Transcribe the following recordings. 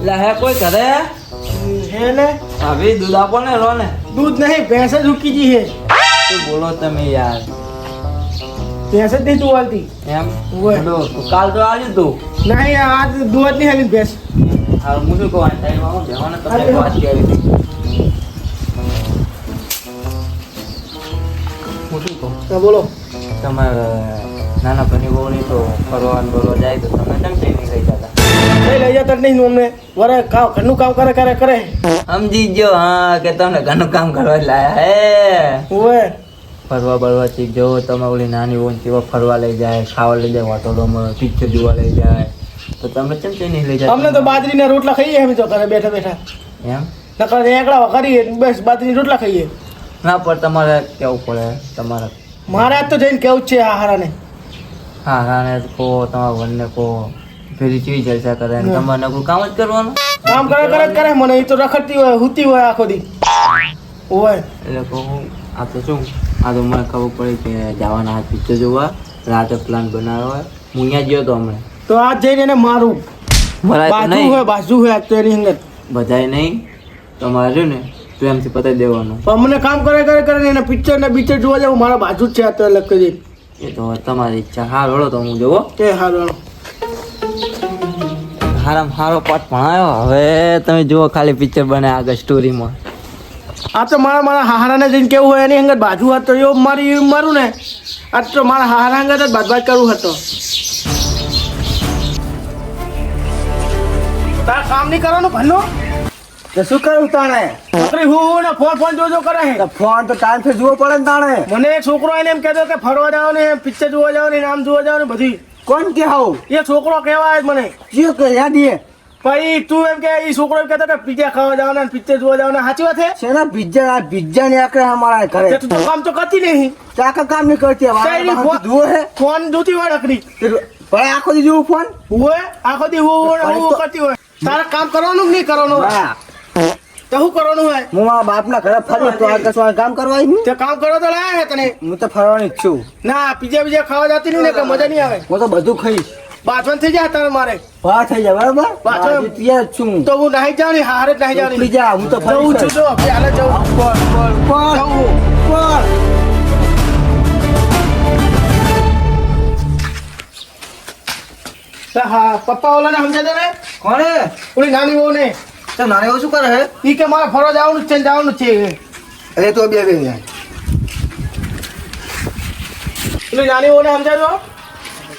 એટલે હે કોઈ ઘરે હે ને ભાભી દૂધ આપો ને રો ને. દૂધ નહીં ભેંસ જ ઉકી જી હે. શું બોલો તમે યાર ભેંસ જ નહીં તું હાલતી એમ ઓય. બોલો તું કાલ તો આવ્યું તું. નહીં આજ દૂધ નહીં હાલી ભેંસ. હા હું શું કહું ટાઈમ આવું જવાનું તમને વાત કરી હતી. હું શું કહું હા બોલો. તમારે નાના ભાઈની બહુ તો ફરવા જાય તો તમે કેમ કઈ નહીં લઈ જતા? નહીં લઈ જતા નહીં અમને વરે ઘરનું કામ કરે સમજી ગયો હા કે તમને ઘરનું કામ કરવા જ લાયા હે. ઓય ફરવા બરવા ચીક જો તમે ઓલી નાની હોય તેવા ફરવા લઈ જાય, ખાવા લઈ જાય, હોટલોમાં પિક્ચર જોવા લઈ જાય તો તમે કેમ કઈ નહીં લઈ જતા? અમને તો બાજરીના રોટલા ખાઈએ અમે તો ઘરે બેઠા બેઠા. એમ નકર રેકડા કરીએ બસ બાજરીના રોટલા ખાઈએ. ના પણ તમારે કેવું પડે તમારે મારે આજ તો જઈને કેવું જ છે આ હારાને. હા રાને કહો તમારા વનને કહો ફેરી ચીવી જલસા કરે અને તમારે નકરું કામ જ કરવાનું. કામ કરે મને એ તો રખડતી હોય હુતી હોય આખો દી. ઓય એટલે કહું આ તો શું આ તો મને ખબર પડી કે જવાના હાથ પિક્ચર જોવા રાતે પ્લાન બનાવ્યો હોય. હું અહીંયા ગયો તો હમણાં તો આજ જઈને એને મારું મરાય તો બાજુ નહીં હોય બાજુ હોય આજ તો એની અંગત. બધાય નહીં તમારે રહ્યું ને પ્રેમથી પતાવી દેવાનું. પણ મને કામ કરે ને એને પિક્ચર ને બીચર જોવા જાવ મારા બાજુ જ છે આજ તો અલગ કરી. એ તો હવે તમારી ઈચ્છા. હા રોડો તો હું જોવો એ હારું હારામ હારો પાઠ ભણાયો. હવે તમે જુઓ ખાલી પિક્ચર બને આગળ સ્ટોરીમાં. આ તો મારા હારાને જઈને કેવું હોય એની અંગત બાજુ હતો એવું મારું ને આજ તો મારા હારા અંગત જ બાજ કરવું હતો. તાર કામ નહીં કરવાનું ભણનો તો શું કરું તાણે? છોકરી હું ને ફોન જોજો કરે છે. તો ફોન તો ટાઈમ થી જોવો પડે ને તાણે. મને એક છોકરો એને એમ કહેતો કે ફરવા જવાનું પિક્ચર જોવા જવાનું નામ જોવા જવાનું બધી. કોણ કે હાવ એ છોકરો કહેવાય જ મને. જીઓ કે યાદીએ પછી તું એમ કે એ છોકરો એમ કહેતો કે પિઝા ખાવા જવાના પિક્ચર જોવા જવાના સાચી વાત છે. શેના પિઝ્ઝા ને આકરે અમારા ઘરે તે તું તો કામ તો કરતી નહીં. ચાકા કામ નહીં કરતી જુઓ હે ફોન જોતી હોય નકરી પણ આખો દી જોવું ફોન હોય આખો દી હું કરતી હોય. તારે કામ કરવાનું કે નહીં કરવાનું હોય? હા તો શું કરવાનું હોય? હું મારા બાપના ઘરે ફરું તો આ કશું આ કામ કરવા આવ્યું? તે કામ કરો તો લાયા હે તને. હું તો ફરવાની જ છું. ના બીજા ખાવા જતી નહીં ને કે મજા નહીં આવે. હું તો બધું ખાઈશ. બાથરૂમ થઈ જાય તારે મારે બહાર થઈ જાય બરાબર પાછો- બાકી તૈયાર જ છું હું. તો હું નાહી જાઉં ને હારે જ નાહી જાઉં ઉપડી જા હું તો જવું ફરીશ છું જ. જો આપણે હાલે જવું કોણ હા પપ્પા ઓલાને સમજાય ને કોણે ઓલી નાની બહુ ને તો નાને એવું શું કરે હે? ઈ કે મારે ફરવા જવાનું જ છે ને જવાનું જ છે. અરે તો બે બે ઓલી નાની બહુ ને સમજાય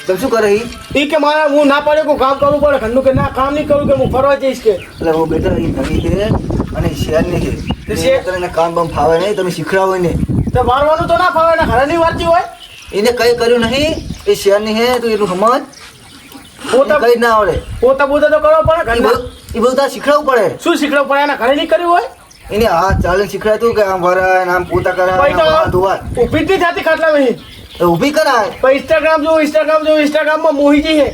તમે શું કરે ઈ? ઈ કે મારે હું ના પાડે કોઈ કામ કરવું પડે ઘરનું કે ના કામ નહીં કરું કે હું ફરવા જઈશ કે. એટલે હું બેટા ઈ ઘણી છે અને શેર નહીં તે છે શેર- તને કામ બામ ફાવે નહીં તમે શીખડાવો ને તો મારવાનું તો ના ફાવે ને ઘરે નહીં વાંચી હોય. એને કઈ કર્યું નહીં એ શેર નહીં હે તો એટલું સમજ પોતા કઈ ના આવડે પોતા પોતા તો કરવો પડે એ ઘરના. બધું તારે શીખડાવવું પડે શું શીખડવું પડે એના ઘરે નહીં કર્યું હોય. એને હાથ ચાલે શીખડાતું કે આમ વરાય ને આમ પોતા કરાય પછી ને આમ હાથ ધોવાય તો ઊભી જ નહીં થતી ખાટલા નહીં. તો ઊભી કરાય પછી ઇન્સ્ટાગ્રામમાં મોહીજી છે.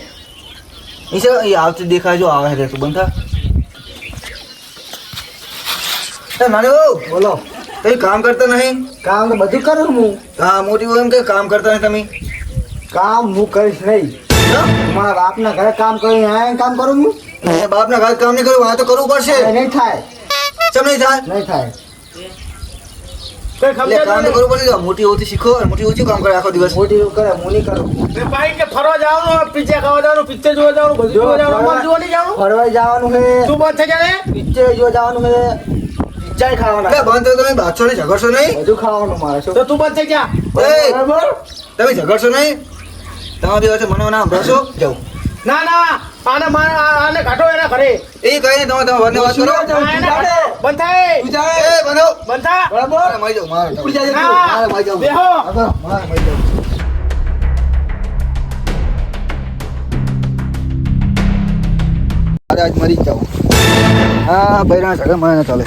એ છે એ આવતી દેખાય જો આવે છે તું બંધ થા નાની બહુ બોલો કઈ કામ કરતા નહીં? કામ તો બધું કરું હું. હા મોટી બહુ એમ કે કામ કરતા નહીં તમે? કામ હું કરીશ નહીં. મારા બાપના ઘરે કામ કરીને આયા કામ કરું હું. બાપના ઘરે કામ નહીં કરું આ તો કરવું પડશે. નહીં થાય. કેમ નહીં થાય? નહીં થાય. કઈ એટલે સમજાતું કામ તો નહીં. કરવું પડશે. મોટી ઓછી શીખો અને મોટી ઓછી કામ કરે આખો દિવસ. મોટી કરે હું નહીં કરું. ને ભાઈ કે ફરવા જવાનું પિક્ચર ખાવા જવાનું પિક્ચર જોવા જવાનું બધું જોવા જવાનું મારે જોવા નહીં જવાનું. ફરવા જવાનું છે. તું બંધ થઈ જાય ને. પિક્ચર જોવા જવાનું છે. પિક્ચર ખાવાના. એટલે બંધ થયો તમે બાદશો નહીં ઝઘડશો નહીં. બધું ખાવાનું મારે શું? તો તું બંધ થઈ જા. એ, બરાબર? તમે ઝઘડશો નહીં. તમે બે વચ્ચે મને ના સંભળાશો જાઉં. આને ઘાટો એના ઘરે. એ કઈ નહીં તમે બંને વાત કરો. આ એને ઘાટો. બંધ થાય. એ બનો. બંધ થા. મારે મારી જાઉં, મારે. ના. મારે મારી જાઉં. બેહો. મારે મારી જાઉં. મારે આજ મરી જ જાઉં. હા બૈરા સગા મને ન ચાલે.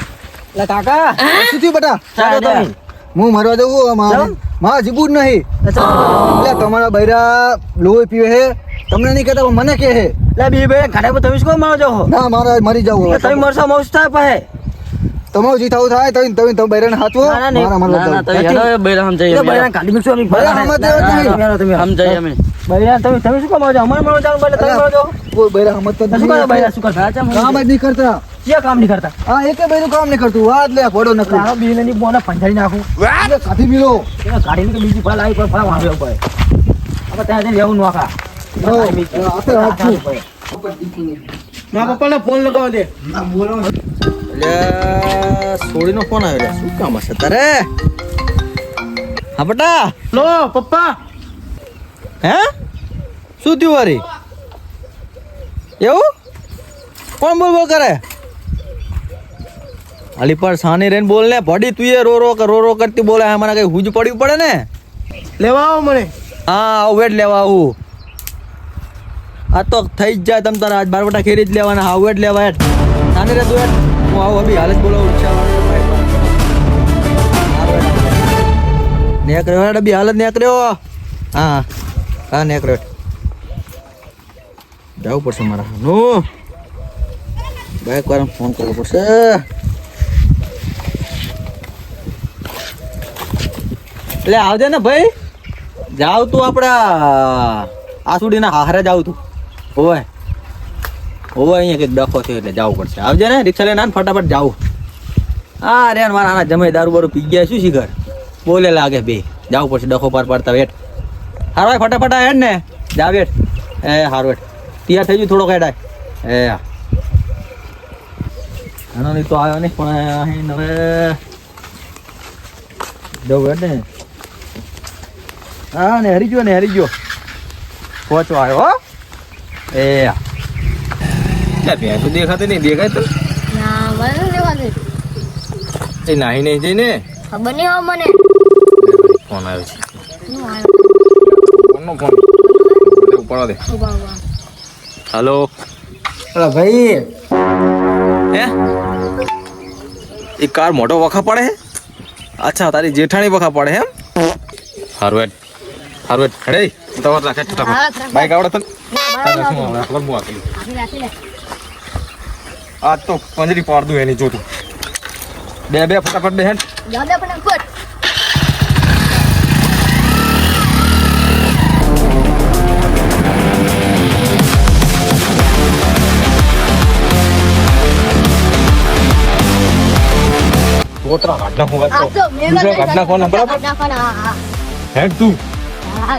એટલે કાકા શું થયું બેટા? ચાલો તમે. હું મરવા જવું મારા જીવું જ નહીં. એટલે તમારા બૈરા લોહી પીવે છે તમને નહીં કહેતા પણ મને કહે છે. એટલે બી બે ઘરે તમે શું મારો છો? ના મારે મરી જવું તમે મરશો મોસ થાય પાસે તમારું જે થવું થાય તમે બૈરાને હાચવો ના, ના, મારા મને ના, ના, બતાવો. તમે હેડો, બૈરા સમજાઈએ અમે. બૈરાને કાઢી મૂકશું અમે. બૈરા હમત દેવા જ નહીં. ના, તમે સમજાઈએ અમે. બૈરા તમે શું કામ આવો છો? અમારે મળો જાવ બૈરા તમે મળો જાવ. કોઈ બૈરા હમત તો શું કરો બૈરા શું કરતા? હા, ચમ કામ જ નહીં કરતા. ક્યાં કામ નહીં કરતા? હા એકે બૈરું કામ નહીં કરતું વાત લે ઘોડો નકરું તારો બિલની બોને પંજારી નાખું. એટલે કાઢી મિલો એને કાઢીને તો બીજી ફળ આવી પણ ફળ વાંધો ઉપર. આપણે ત્યાં જઈને લેવું નોખા. આપે હાચું. મારા પપ્પાને ફોન લગાવો દે. સોડીનો ફોન આવ્યો શું કામ હશે તારે હા બટા લો પપ્પા. હે શું થયું વારી એવું કોણ બોલ બોલ કરે અલી પર સાની રેન બોલ ને ભડી તું એ રો રો કરતી બોલે મને કઈ હુજ પડ્યું પડે ને લેવા આવો મને. હા આવું વેટ લેવા આવું આ તો થઈ જ જાય તમ તારા આજ બારવટા ખેરી જ લેવાના હા વેટ લેવા હેઠ સાની રે તું હેઠ હું આવું અભી હાલ જ બોલાવું નેકર્યો હેડ અભી હાલ જ નેકર્યો હા હા નેકર્યો જવું પડશે મારા નું બાઈક વાળાને ફોન કરવો પડશે એટલે આવજે ને ભાઈ જાવ તું આપડા આસુડીના હારે જાવ તું ઓય અહીંયા કંઈક ડખો થયો એટલે જવું પડશે આવજે ને રિક્ષા લઈને ફટાફટ જાવ હા રે મારા આના જમાઈ દારૂ બારૂ પી ગયા શું શીખર બોલે લાગે બે જવું પડશે ડખો પાર પાડતા વેટ હારો ભાઈ ફટાફટ હેડ ને જા વેટ એ હારો વેટ તૈયાર થઈ ગયું થોડોક હેડાય એ આનો નહીં તો આવ્યો નહીં પણ અહીં હવે જવું વેટ ને હા ને હરી ગયો પહોંચવા આવ્યો હો એ ભેંસો દેખાતી નહીં દેખાય તો ના મને લેવા દે એ નાહી નહીં જઈને ખબર નહીં હો મને ફોન આવ્યો છે શું આવ્યો? ફોનનો ફોન ઉપાડવા દે ઉભા ઉભા. હલો અલા ભાઈ હે એ કાર મોટો વખા પડે હે અચ્છા તારી જેઠાણી વખા પડે હે એમ હારવેટ હેડે ઉતાવળ રાખે હા, ફટાફટ રાખ. બાઈક આવડે તને બરાબર શું આવડે ખબર હું આપેલી રાખી લે. આજ તો પંજરી પાડ દઉં એની જોતું બે ફટાફટ બે હેડ જાવ દે પણ ઉપર. ગોતરા કાઢ નાખું આ તો મેં બીજો કાઢ નાખવાના બરાબર કાઢ નાખવાના. હા, હેડ તું હા.